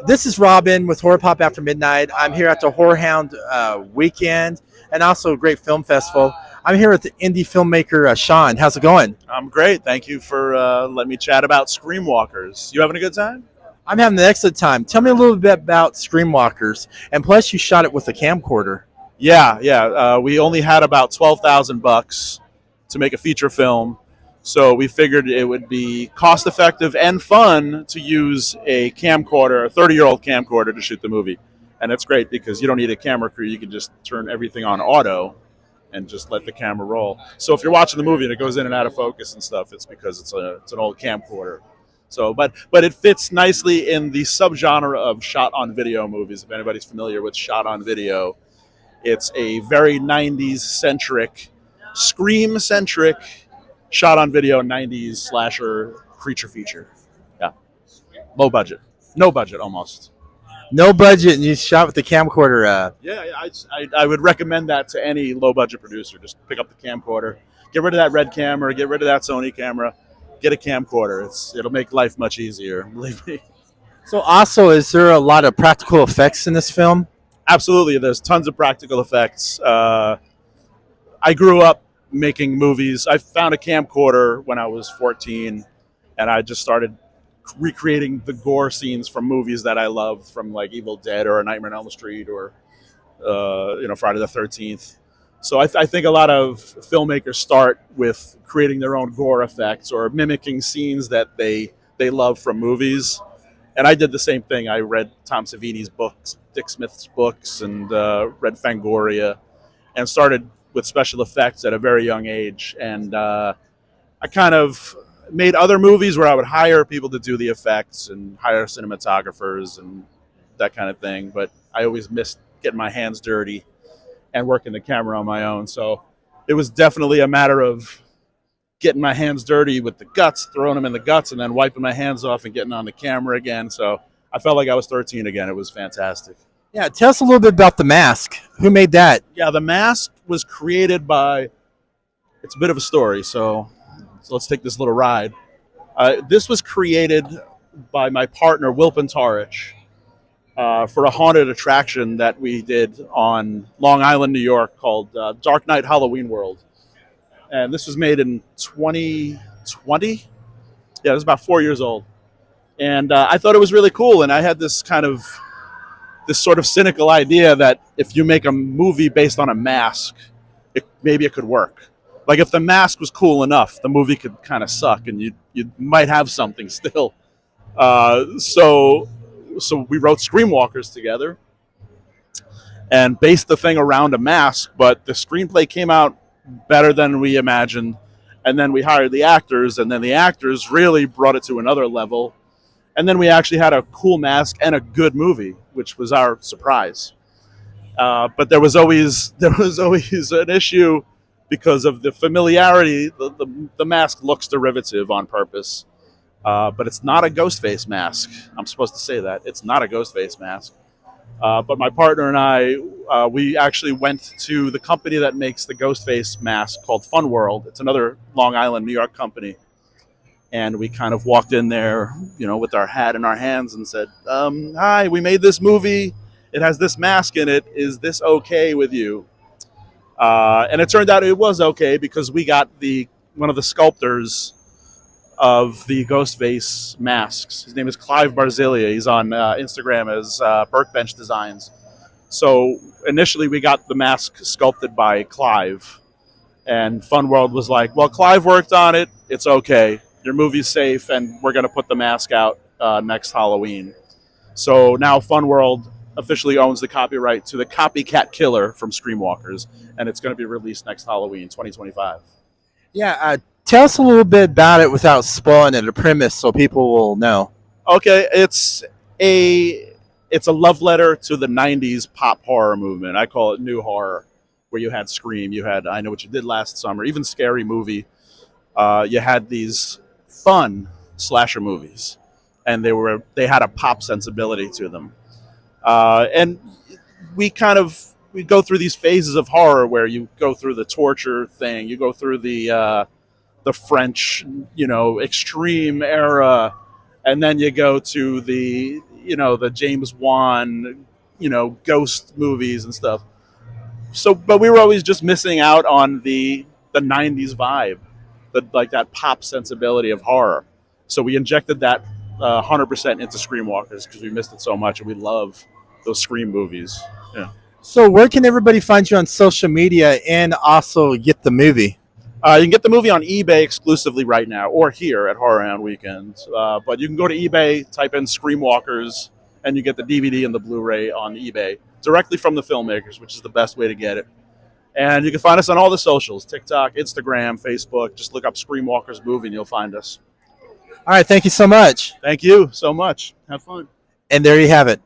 This is Robin with Horror Pop After Midnight. I'm here at the HorrorHound Weekend and also a great film festival. I'm here with the indie filmmaker Sean. How's it going? I'm great. Thank you for letting me chat about Screamwalkers. You having a good time? I'm having an excellent time. Tell me a little bit about Screamwalkers, and plus you shot it with a camcorder. Yeah. We only had about $12,000 to make a feature film, so we figured it would be cost effective and fun to use a camcorder, a 30-year-old camcorder, to shoot the movie. And it's great because you don't need a camera crew. You can just turn everything on auto and just let the camera roll. So if you're watching the movie and it goes in and out of focus and stuff, it's because it's an old camcorder. So, but it fits nicely in the subgenre of shot on video movies. If anybody's familiar with shot on video, it's a very 90s centric, scream centric, shot on video 90s slasher creature feature. Yeah, low budget, no budget almost. No budget, and you shot with the camcorder. Yeah, I would recommend that to any low budget producer. Just pick up the camcorder, get rid of that red camera, get rid of that Sony camera, get a camcorder. It'll make life much easier, believe me. So also, is there a lot of practical effects in this film? Absolutely, there's tons of practical effects. I grew up making movies. I found a camcorder when I was 14, and I just started recreating the gore scenes from movies that I love, from like Evil Dead or A Nightmare on Elm Street or Friday the 13th. So I think a lot of filmmakers start with creating their own gore effects or mimicking scenes that they love from movies. And I did the same thing. I read Tom Savini's books, Dick Smith's books, and read Fangoria, and started with special effects at a very young age. And I kind of made other movies where I would hire people to do the effects and hire cinematographers and that kind of thing. But I always missed getting my hands dirty and working the camera on my own. So it was definitely a matter of getting my hands dirty with the guts, throwing them in the guts, and then wiping my hands off and getting on the camera again. So I felt like I was 13 again. It was fantastic. Yeah, tell us a little bit about the mask. Who made that? Yeah, the mask was created by, it's a bit of a story, so let's take this little ride. This was created by my partner, Wilpin Tarich, for a haunted attraction that we did on Long Island, New York, called Dark Knight Halloween World. And this was made in 2020. Yeah, it was about 4 years old. And I thought it was really cool. And I had this sort of cynical idea that if you make a movie based on a mask, maybe it could work. Like if the mask was cool enough, the movie could kind of suck, and you might have something still. So we wrote Screamwalkers together and based the thing around a mask, but the screenplay came out better than we imagined. And then we hired the actors, and then the actors really brought it to another level. And then we actually had a cool mask and a good movie, which was our surprise. But there was always an issue because of the familiarity. The mask looks derivative on purpose. But it's not a ghost face mask. I'm supposed to say that. It's not a ghost face mask. But my partner and I, we actually went to the company that makes the ghost face mask called Fun World. It's another Long Island, New York company. And we kind of walked in there, with our hat in our hands and said, hi, we made this movie. It has this mask in it. Is this okay with you? And it turned out it was okay because we got one of the sculptors of the Ghostface masks. His name is Clive Barzilia. He's on Instagram as Burkbench Designs. So initially we got the mask sculpted by Clive, and Fun World was like, well, Clive worked on it. It's okay. Your movie's safe, and we're going to put the mask out next Halloween. So now Fun World officially owns the copyright to the copycat killer from Screamwalkers, and it's going to be released next Halloween, 2025. Yeah, tell us a little bit about it without spoiling it, a premise, so people will know. Okay, it's a love letter to the 90s pop horror movement. I call it new horror, where you had Scream, you had I Know What You Did Last Summer, even Scary Movie. You had these fun slasher movies, and they had a pop sensibility to them. And we go through these phases of horror where you go through the torture thing, you go through the French, extreme era, and then you go to the the James Wan, ghost movies and stuff. So, but we were always just missing out on the '90s vibe, like that pop sensibility of horror. So we injected that 100% into Screamwalkers because we missed it so much, and we love those Scream movies. Yeah. So where can everybody find you on social media and also get the movie? You can get the movie on eBay exclusively right now, or here at HorrorHound Weekend. But you can go to eBay, type in Screamwalkers, and you get the DVD and the Blu-ray on eBay directly from the filmmakers, which is the best way to get it. And you can find us on all the socials: TikTok, Instagram, Facebook. Just look up Screamwalkers movie and you'll find us. All right, thank you so much. Thank you so much. Have fun. And there you have it.